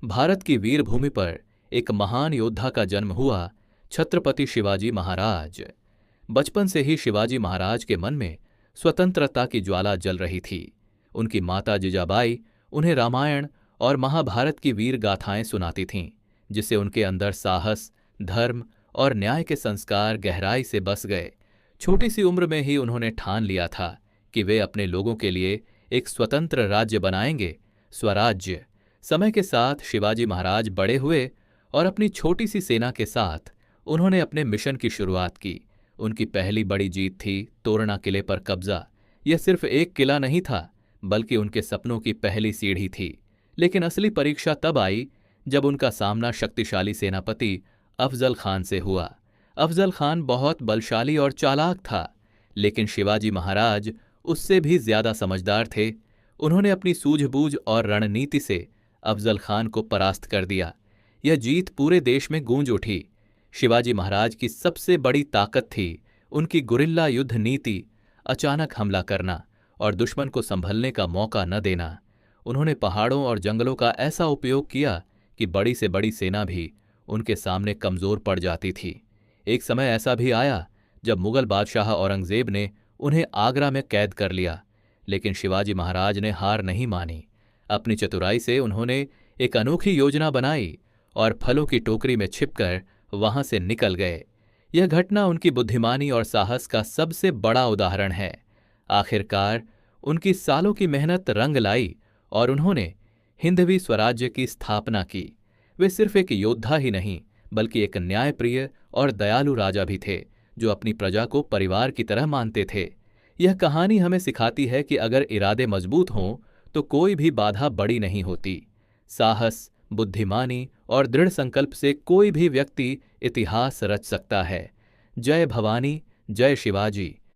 भारत की वीर भूमि पर एक महान योद्धा का जन्म हुआ, छत्रपति शिवाजी महाराज। बचपन से ही शिवाजी महाराज के मन में स्वतंत्रता की ज्वाला जल रही थी। उनकी माता जिजाबाई उन्हें रामायण और महाभारत की वीर गाथाएं सुनाती थीं, जिससे उनके अंदर साहस, धर्म और न्याय के संस्कार गहराई से बस गए। छोटी सी उम्र में ही उन्होंने ठान लिया था कि वे अपने लोगों के लिए एक स्वतंत्र राज्य बनाएंगे, स्वराज्य। समय के साथ शिवाजी महाराज बड़े हुए और अपनी छोटी सी सेना के साथ उन्होंने अपने मिशन की शुरुआत की। उनकी पहली बड़ी जीत थी तोरणा किले पर कब्जा। यह सिर्फ एक किला नहीं था, बल्कि उनके सपनों की पहली सीढ़ी थी। लेकिन असली परीक्षा तब आई जब उनका सामना शक्तिशाली सेनापति अफजल खान से हुआ। अफजल खान बहुत बलशाली और चालाक था, लेकिन शिवाजी महाराज उससे भी ज्यादा समझदार थे। उन्होंने अपनी सूझबूझ और रणनीति से अफजल खान को परास्त कर दिया। यह जीत पूरे देश में गूंज उठी। शिवाजी महाराज की सबसे बड़ी ताकत थी उनकी गुरिल्ला युद्ध नीति, अचानक हमला करना और दुश्मन को संभलने का मौका न देना। उन्होंने पहाड़ों और जंगलों का ऐसा उपयोग किया कि बड़ी से बड़ी सेना भी उनके सामने कमजोर पड़ जाती थी। एक समय ऐसा भी आया जब मुगल बादशाह औरंगजेब ने उन्हें आगरा में कैद कर लिया, लेकिन शिवाजी महाराज ने हार नहीं मानी। अपनी चतुराई से उन्होंने एक अनोखी योजना बनाई और फलों की टोकरी में छिपकर वहां से निकल गए। यह घटना उनकी बुद्धिमानी और साहस का सबसे बड़ा उदाहरण है। आखिरकार उनकी सालों की मेहनत रंग लाई और उन्होंने हिंदवी स्वराज्य की स्थापना की। वे सिर्फ एक योद्धा ही नहीं, बल्कि एक न्यायप्रिय और दयालु राजा भी थे, जो अपनी प्रजा को परिवार की तरह मानते थे। यह कहानी हमें सिखाती है कि अगर इरादे मजबूत हों तो कोई भी बाधा बड़ी नहीं होती। साहस, बुद्धिमानी और दृढ़ संकल्प से कोई भी व्यक्ति इतिहास रच सकता है। जय भवानी, जय शिवाजी।